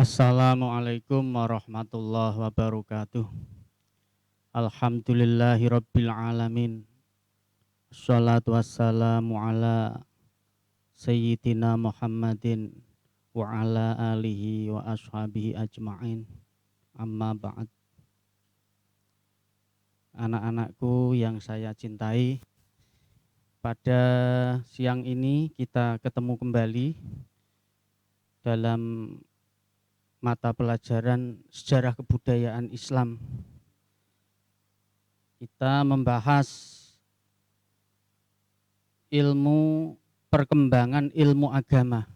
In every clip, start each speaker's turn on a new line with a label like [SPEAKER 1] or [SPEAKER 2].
[SPEAKER 1] Assalamualaikum warahmatullahi wabarakatuh. Alhamdulillahi rabbil alamin. Assalatu wassalamu ala sayyidina Muhammadin wa ala alihi wa ashabihi ajma'in. Amma ba'd. Anak-anakku yang saya cintai, pada siang ini kita ketemu kembali dalam mata pelajaran sejarah kebudayaan Islam. Kita membahas ilmu perkembangan ilmu agama.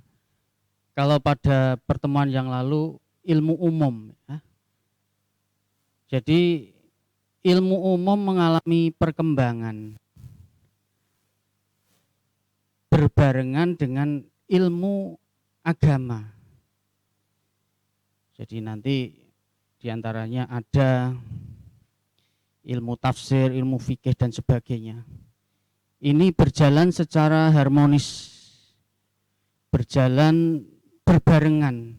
[SPEAKER 1] Kalau pada pertemuan yang lalu ilmu umum, ya. Jadi ilmu umum mengalami perkembangan berbarengan dengan ilmu agama. Jadi nanti diantaranya ada ilmu tafsir, ilmu fikih dan sebagainya. Ini berjalan secara harmonis, berjalan berbarengan,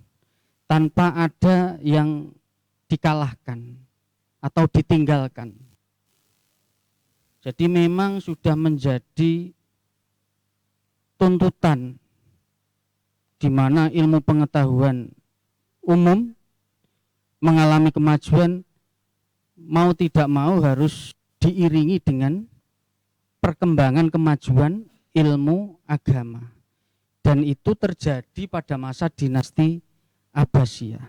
[SPEAKER 1] tanpa ada yang dikalahkan atau ditinggalkan. Jadi memang sudah menjadi tuntutan di mana ilmu pengetahuan umum mengalami kemajuan, mau tidak mau harus diiringi dengan perkembangan kemajuan ilmu agama. Dan itu terjadi pada masa dinasti Abbasiyah.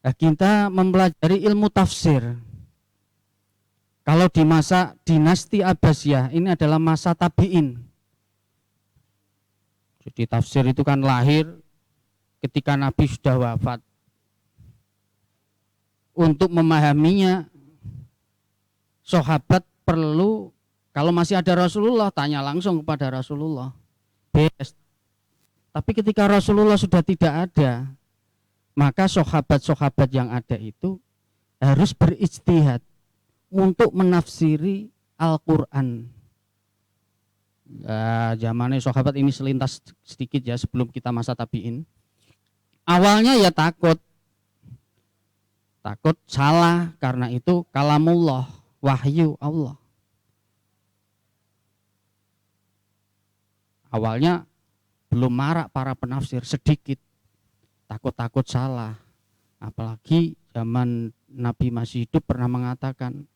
[SPEAKER 1] Nah, kita mempelajari ilmu tafsir. Kalau di masa dinasti Abbasiyah ini adalah masa tabi'in. Jadi tafsir itu kan lahir ketika Nabi sudah wafat. Untuk memahaminya, sahabat perlu, kalau masih ada Rasulullah, tanya langsung kepada Rasulullah. Best. Tapi ketika Rasulullah sudah tidak ada, maka sahabat-sahabat yang ada itu harus berijtihad untuk menafsiri Al-Quran. Nah, zamannya sahabat ini selintas sedikit ya sebelum kita masa tabi'in. Awalnya ya takut salah, karena itu kalamullah, wahyu Allah. Awalnya belum marak para penafsir, sedikit takut salah. Apalagi zaman Nabi masih hidup pernah mengatakan,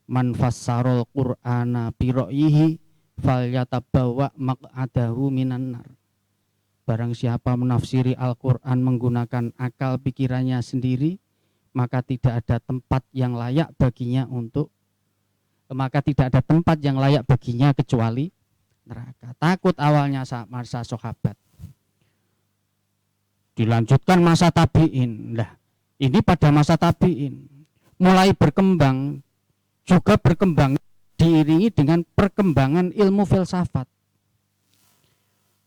[SPEAKER 1] man fassarul qur'ana bi ra'yihi falyatabawa maq'adahu minan nar. Barang siapa menafsiri Al-Qur'an menggunakan akal pikirannya sendiri, maka tidak ada tempat yang layak baginya kecuali neraka. Takut awalnya masa sahabat. Dilanjutkan masa tabi'in. Nah, ini pada masa tabi'in mulai berkembang, juga berkembang diiringi dengan perkembangan ilmu filsafat.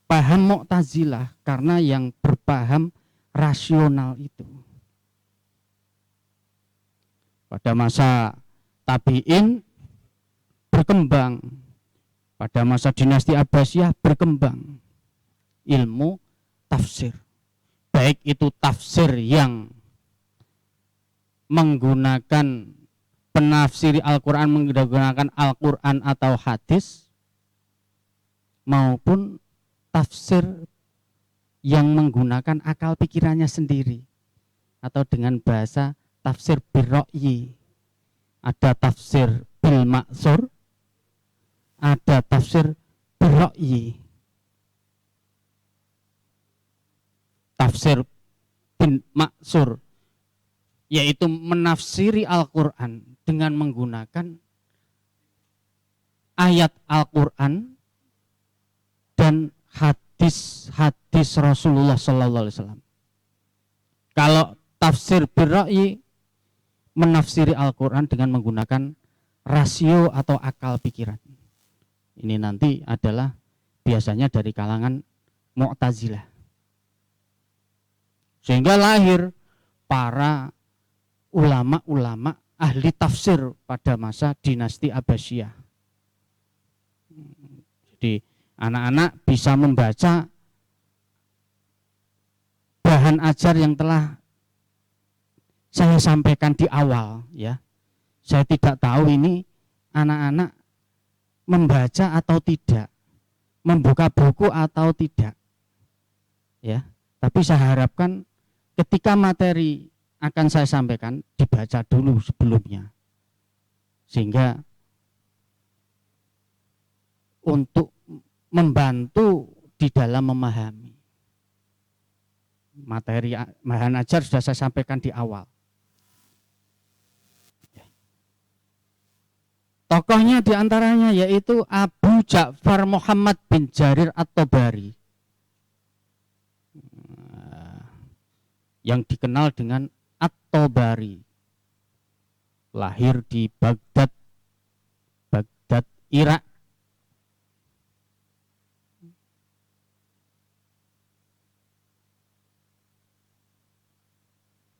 [SPEAKER 1] Paham Mu'tazilah, karena yang berpaham rasional itu. Pada masa tabi'in berkembang, pada masa dinasti Abbasiyah berkembang ilmu tafsir. Baik itu tafsir yang menggunakan penafsir Al-Quran, menggunakan Al-Quran atau hadis, maupun tafsir yang menggunakan akal pikirannya sendiri, atau dengan bahasa tafsir birro'yi. Ada tafsir bil maksur, ada tafsir birro'yi. Tafsir bil maksur yaitu menafsiri Al-Quran dengan menggunakan ayat Al-Quran dan hadis Rasulullah SAW. Kalau tafsir birra'yi, menafsiri Al-Quran dengan menggunakan rasio atau akal pikiran. Ini nanti adalah biasanya dari kalangan Mu'tazilah. Sehingga lahir para ulama-ulama ahli tafsir pada masa dinasti Abbasiyah. Jadi anak-anak bisa membaca bahan ajar yang telah saya sampaikan di awal, ya. Saya tidak tahu ini anak-anak membaca atau tidak, membuka buku atau tidak, ya. Tapi saya harapkan ketika materi akan saya sampaikan dibaca dulu sebelumnya, sehingga untuk membantu di dalam memahami materi bahan ajar sudah saya sampaikan di awal. Tokohnya diantaranya yaitu Abu Ja'far Muhammad bin Jarir At-Tabari, yang dikenal dengan At-Tabari, lahir di Baghdad, Irak.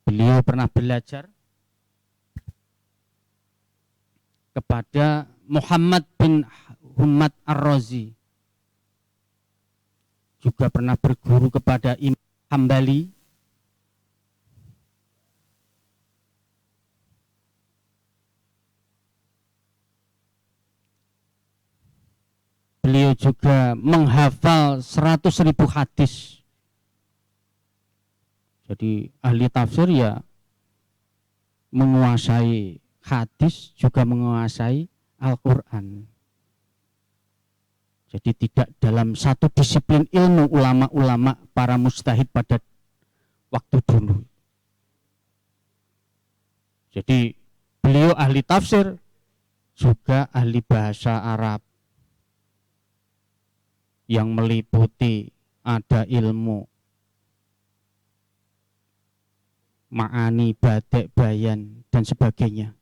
[SPEAKER 1] Beliau pernah belajar kepada Muhammad bin Hummad Ar-Razi, juga pernah berguru kepada Imam Hambali, beliau juga menghafal 100.000 hadis. Jadi ahli tafsir ya menguasai hadis, juga menguasai Al-Quran. Jadi tidak dalam satu disiplin ilmu ulama-ulama para mujtahid pada waktu dulu. Jadi beliau ahli tafsir, juga ahli bahasa Arab, yang meliputi ada ilmu ma'ani, badek, bayan, dan sebagainya.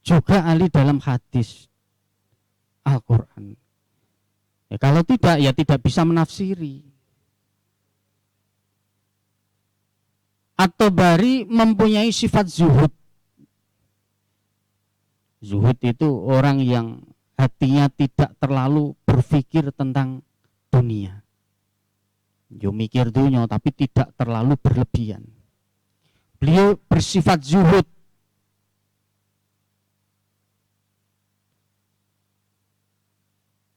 [SPEAKER 1] Juga ahli dalam hadis Al-Quran. Ya, kalau tidak, ya tidak bisa menafsiri. At-Tabari mempunyai sifat zuhud. Zuhud itu orang yang hatinya tidak terlalu berpikir tentang dunia. Yo mikir dunia tapi tidak terlalu berlebihan. Beliau bersifat zuhud.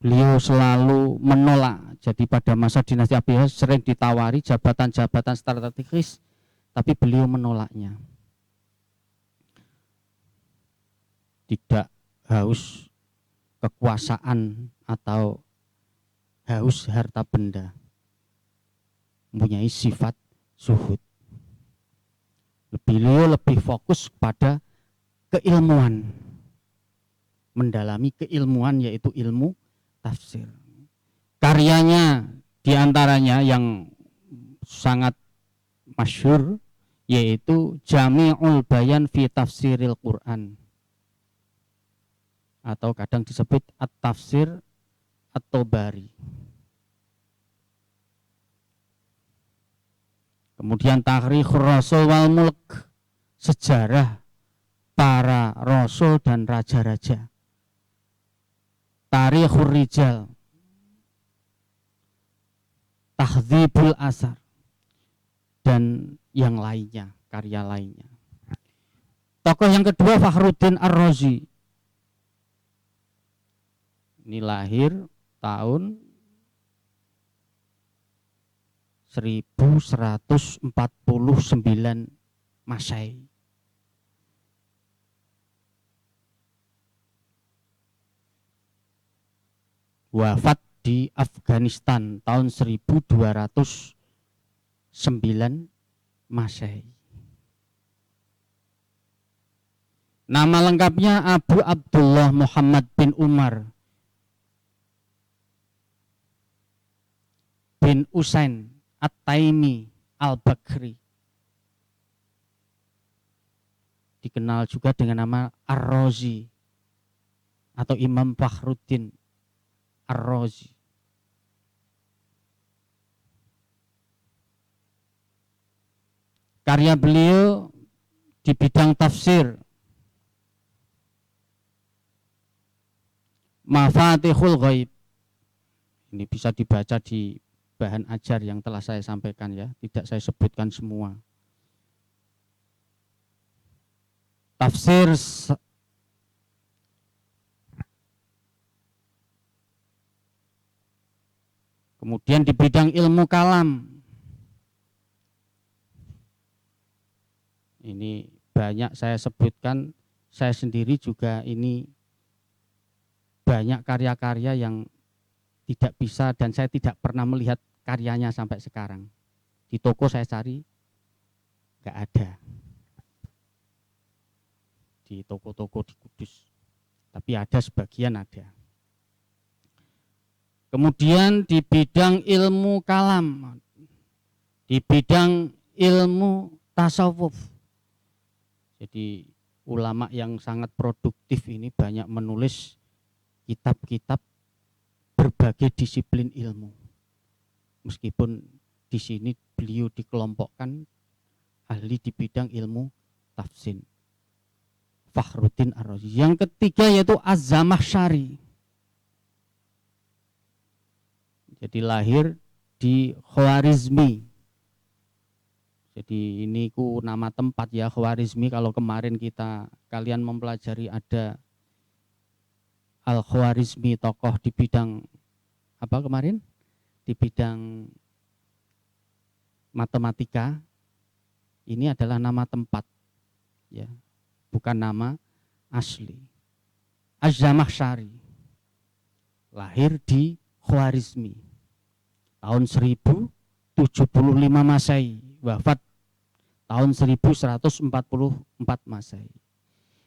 [SPEAKER 1] Beliau selalu menolak. Jadi pada masa dinasti Abbasiyah sering ditawari jabatan-jabatan strategis, tapi beliau menolaknya. Tidak haus kekuasaan atau haus harta benda. Mempunyai sifat zuhud. Beliau lebih fokus pada keilmuan. Mendalami keilmuan, yaitu ilmu tafsir. Karyanya diantaranya yang sangat masyhur yaitu Jami'ul Bayan fi Tafsiril Quran, atau kadang disebut At-Tafsir At-Tabari. Kemudian Tarikhur Rasul wal Mulk, sejarah para rasul dan raja-raja. Tarikhur Rijal, Tahdzibul Asar, dan yang lainnya, karya lainnya. Tokoh yang kedua Fakhruddin Ar-Razi. Ini lahir tahun 1149 Masehi. Wafat di Afghanistan tahun 1209 Masehi. Nama lengkapnya Abu Abdullah Muhammad bin Umar bin Usain At-Taimi Al-Bakri. Dikenal juga dengan nama Ar-Razi atau Imam Fakhruddin Ar-Razi. Karya beliau di bidang tafsir, Mafatihul Ghaib, ini bisa dibaca di bahan ajar yang telah saya sampaikan ya, tidak saya sebutkan semua. Tafsir kemudian di bidang ilmu kalam ini banyak saya sebutkan, saya sendiri juga ini banyak karya-karya yang tidak bisa dan saya tidak pernah melihat karyanya sampai sekarang. Di toko saya cari nggak ada, di toko-toko di Kudus, tapi ada sebagian ada. Kemudian di bidang ilmu kalam, di bidang ilmu tasawuf, jadi ulama yang sangat produktif ini banyak menulis kitab-kitab berbagai disiplin ilmu. Meskipun di sini beliau dikelompokkan ahli di bidang ilmu tafsir. Fakhruddin Ar-Razi. Yang ketiga yaitu Az-Zamakhsyari. Jadi lahir di Khwarizmi. Jadi ini nama tempat ya, Khwarizmi. Kalau kemarin kalian mempelajari ada Al-Khwarizmi, tokoh di bidang apa kemarin? Di bidang matematika. Ini adalah nama tempat ya, bukan nama asli. Az-Zamakhsyari lahir di Khwarizmi tahun 1075 Masehi, wafat tahun 1144 Masehi.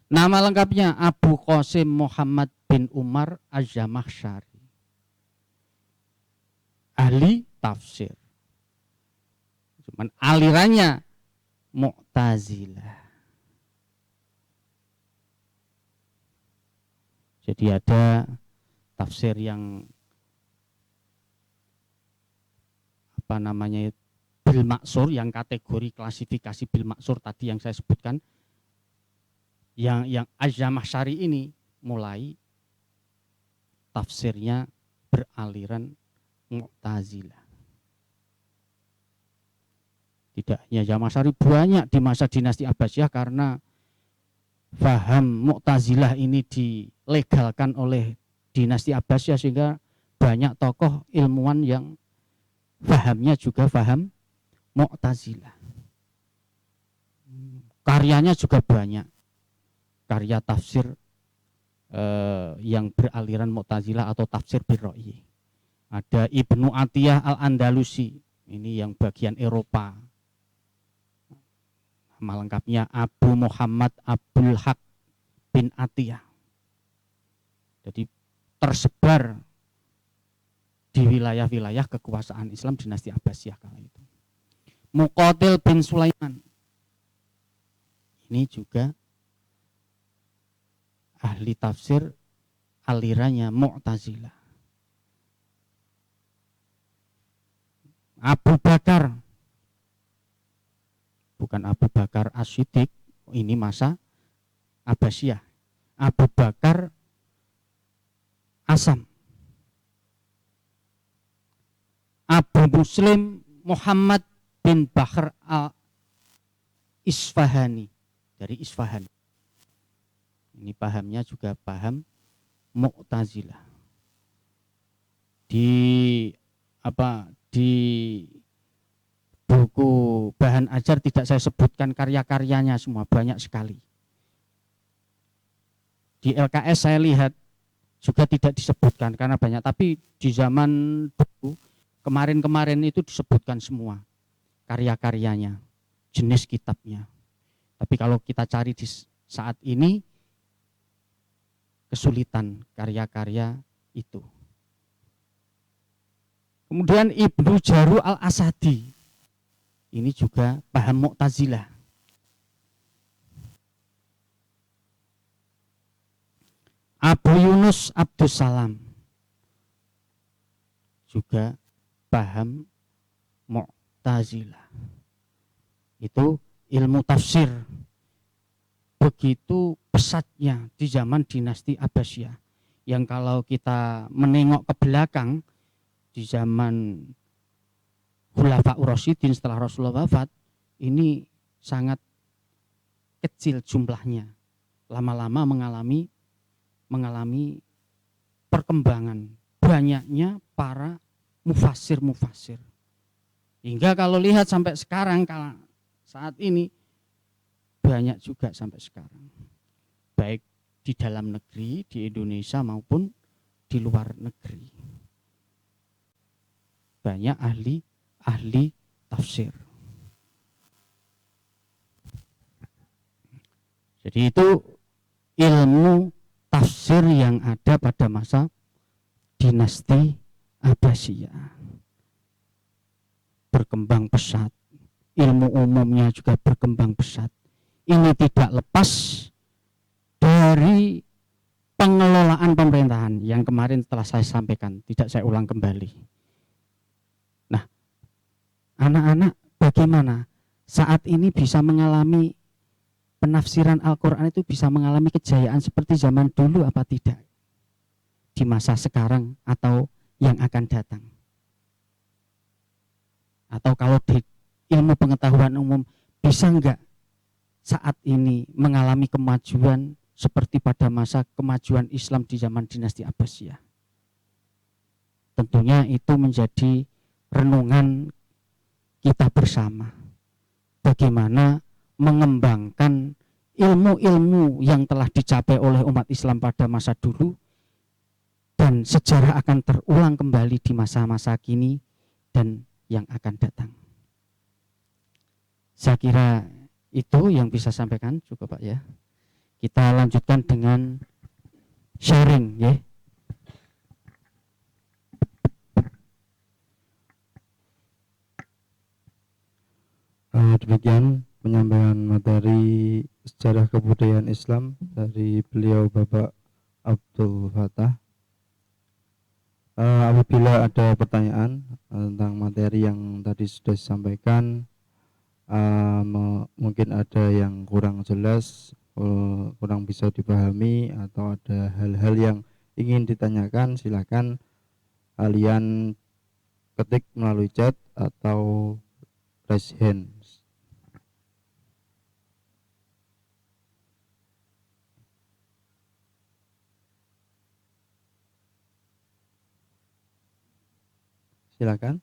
[SPEAKER 1] Nama lengkapnya Abu Qasim Muhammad bin Umar Az-Zamakhsyari, ahli tafsir. Cuman alirannya Mu'tazilah. Jadi ada tafsir yang apa namanya bil maksur, yang kategori klasifikasi bil maksur tadi yang saya sebutkan, yang Az-Zamakhsyari ini mulai tafsirnya beraliran Mu'tazilah. Tidak hanya Zamakhsyari, banyak di masa dinasti Abbasiyah karena faham Mu'tazilah ini dilegalkan oleh dinasti Abbasiyah sehingga banyak tokoh ilmuwan yang fahamnya juga faham Mu'tazilah. Karyanya juga banyak. Karya tafsir yang beraliran Mu'tazilah atau tafsir birra'yi. Ada Ibnu Atiyah Al-Andalusi, ini yang bagian Eropa. Nama lengkapnya Abu Muhammad Abdul Haq bin Atiyah. Jadi tersebar di wilayah-wilayah kekuasaan Islam dinasti Abbasiyah kala itu. Muqatil bin Sulaiman, ini juga ahli tafsir alirannya Mu'tazilah. Abu Bakar, bukan Abu Bakar As-Siddiq, ini masa Abbasiyah. Abu Bakar Asam. Abu Muslim Muhammad bin Bakhr al-Isfahani, dari Isfahan. Ini pahamnya juga paham Mu'tazilah. Di buku bahan ajar tidak saya sebutkan karya-karyanya semua, banyak sekali. Di LKS saya lihat juga tidak disebutkan karena banyak, tapi di zaman dulu kemarin-kemarin itu disebutkan semua karya-karyanya, jenis kitabnya. Tapi kalau kita cari di saat ini kesulitan karya-karya itu. Kemudian Ibnu Jaru Al-Asadi, ini juga paham Mu'tazilah. Abu Yunus Abdus Salam juga paham Mu'tazilah. Itu ilmu tafsir begitu pesatnya di zaman dinasti Abbasiyah, yang kalau kita menengok ke belakang di zaman Khulafaur Rasyidin setelah Rasulullah wafat ini sangat kecil jumlahnya. Lama-lama mengalami perkembangan banyaknya para mufassir. Hingga kalau lihat sampai sekarang, saat ini banyak juga sampai sekarang. Baik di dalam negeri, di Indonesia maupun di luar negeri. Banyak ahli tafsir. Jadi itu ilmu tafsir yang ada pada masa dinasti Abbasiyah. Berkembang pesat. Ilmu umumnya juga berkembang pesat. Ini tidak lepas dari pengelolaan pemerintahan yang kemarin telah saya sampaikan, tidak saya ulang kembali. Nah, anak-anak bagaimana saat ini bisa mengalami penafsiran Al-Quran itu bisa mengalami kejayaan seperti zaman dulu apa tidak? Di masa sekarang atau yang akan datang? Atau kalau di ilmu pengetahuan umum bisa enggak saat ini mengalami kemajuan seperti pada masa kemajuan Islam di zaman dinasti Abbasiyah? Tentunya itu menjadi renungan kita bersama. Bagaimana mengembangkan ilmu-ilmu yang telah dicapai oleh umat Islam pada masa dulu dan sejarah akan terulang kembali di masa-masa kini dan yang akan datang. Saya kira itu yang bisa sampaikan, cukup Pak ya. Kita lanjutkan dengan sharing ya.
[SPEAKER 2] Demikian penyampaian materi sejarah kebudayaan Islam dari beliau Bapak Abdul Fattah. Apabila ada pertanyaan tentang materi yang tadi sudah disampaikan, mungkin ada yang kurang jelas, kurang bisa dipahami, atau ada hal-hal yang ingin ditanyakan, silakan kalian ketik melalui chat atau raise hand. Silakan.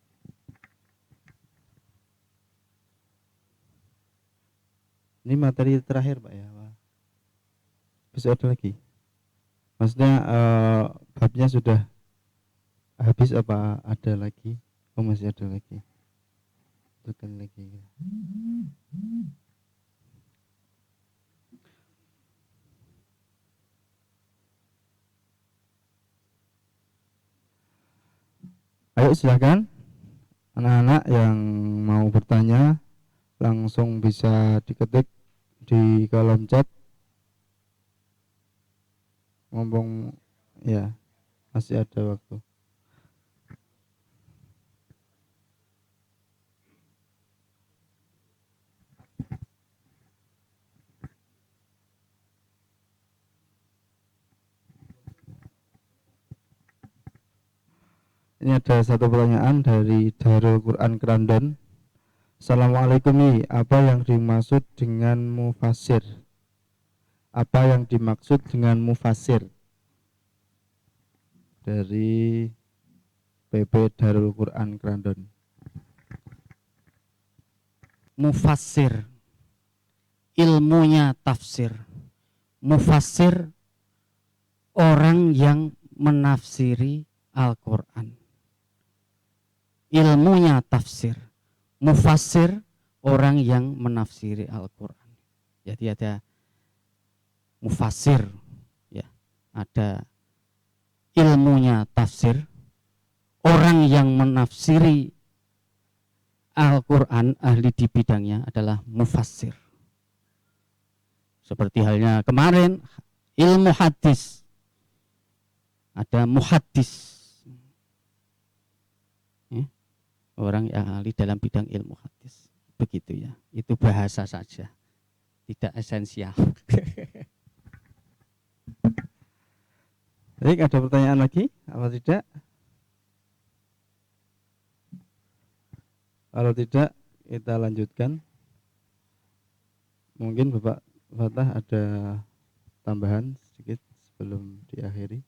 [SPEAKER 2] Ini materi terakhir Pak ya. Bisa ada lagi? Maksudnya babnya sudah habis apa ada lagi? Oh masih ada lagi. Tekan lagi. Ayo silakan. Anak-anak yang mau bertanya langsung bisa diketik di kolom chat. Ngomong ya, masih ada waktu. Ini ada satu pertanyaan dari Darul Quran Kerandon. Assalamualaikum, apa yang dimaksud dengan mufasir? Apa yang dimaksud dengan mufasir? Dari PP Darul Quran Kerandon.
[SPEAKER 1] Mufassir, ilmunya tafsir. Mufassir, orang yang menafsiri Al-Quran. Ilmunya tafsir. Mufassir, orang yang menafsiri Al-Quran. Jadi ada mufassir, ya, ada ilmunya tafsir, orang yang menafsiri Al-Quran, ahli di bidangnya adalah mufassir. Seperti halnya kemarin ilmu hadis, ada muhaddis, ya, orang yang ahli dalam bidang ilmu hadis. Begitu ya, itu bahasa saja, tidak esensial.
[SPEAKER 2] Baik, ada pertanyaan lagi? Apa tidak? Kalau tidak kita lanjutkan. Mungkin Bapak Fatah ada tambahan sedikit sebelum diakhiri.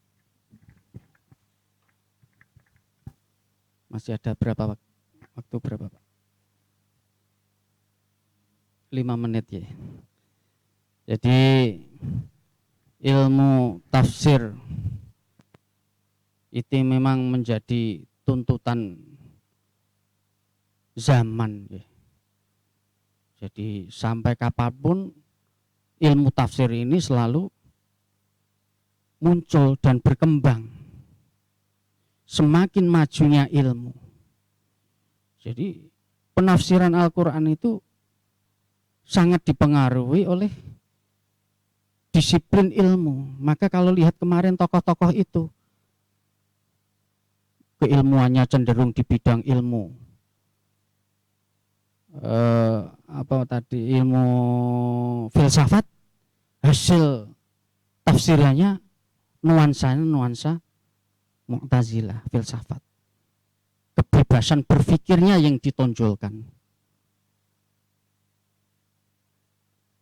[SPEAKER 1] Masih ada berapa waktu berapa Pak? 5 menit ya. Jadi ilmu tafsir itu memang menjadi tuntutan zaman ya. Jadi sampai kapanpun ilmu tafsir ini selalu muncul dan berkembang. Semakin majunya ilmu. Jadi penafsiran Al-Quran itu sangat dipengaruhi oleh disiplin ilmu. Maka kalau lihat kemarin tokoh-tokoh itu, keilmuannya cenderung di bidang ilmu ilmu filsafat, hasil tafsirannya nuansa Mu'tazilah, filsafat. Kebebasan berpikirnya yang ditonjolkan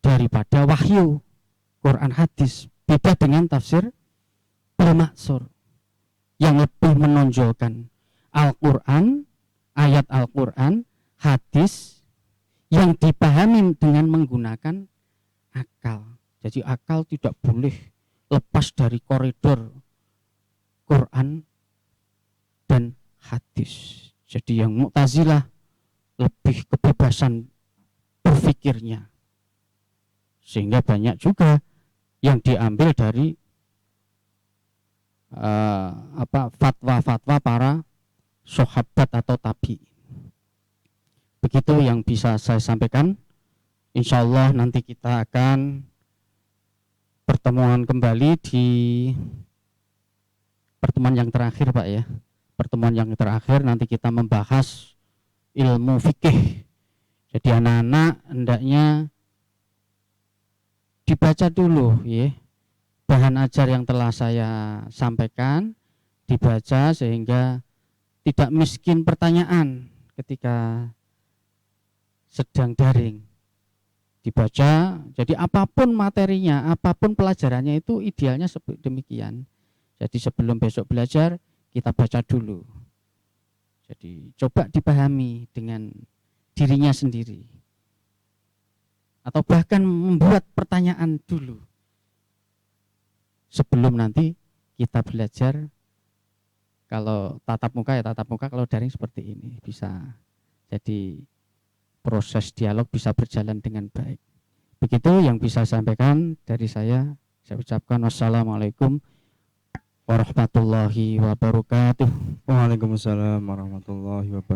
[SPEAKER 1] daripada wahyu Quran hadis. Beda dengan tafsir bil ma'tsur yang lebih menonjolkan Al-Quran, ayat Al-Quran, hadis yang dipahami dengan menggunakan akal. Jadi akal tidak boleh lepas dari koridor Quran dan hadis. Jadi yang Mu'tazilah lebih kebebasan berpikirnya, sehingga banyak juga yang diambil dari fatwa-fatwa para sahabat atau tabi. Begitu yang bisa saya sampaikan. Insya Allah nanti kita akan pertemuan kembali di pertemuan yang terakhir Pak ya. Pertemuan yang terakhir nanti kita membahas ilmu fikih. Jadi anak-anak hendaknya dibaca dulu ya, bahan ajar yang telah saya sampaikan, dibaca sehingga tidak miskin pertanyaan ketika sedang daring. Dibaca, jadi apapun materinya, apapun pelajarannya itu idealnya demikian. Jadi sebelum besok belajar, kita baca dulu. Jadi coba dipahami dengan dirinya sendiri. Atau bahkan membuat pertanyaan dulu. Sebelum nanti kita belajar, kalau tatap muka ya tatap muka, kalau daring seperti ini. Bisa jadi proses dialog bisa berjalan dengan baik. Begitu yang bisa saya sampaikan dari saya. Saya ucapkan wassalamualaikum warahmatullahi wabarakatuh.
[SPEAKER 2] Waalaikumsalam warahmatullahi wabarakatuh.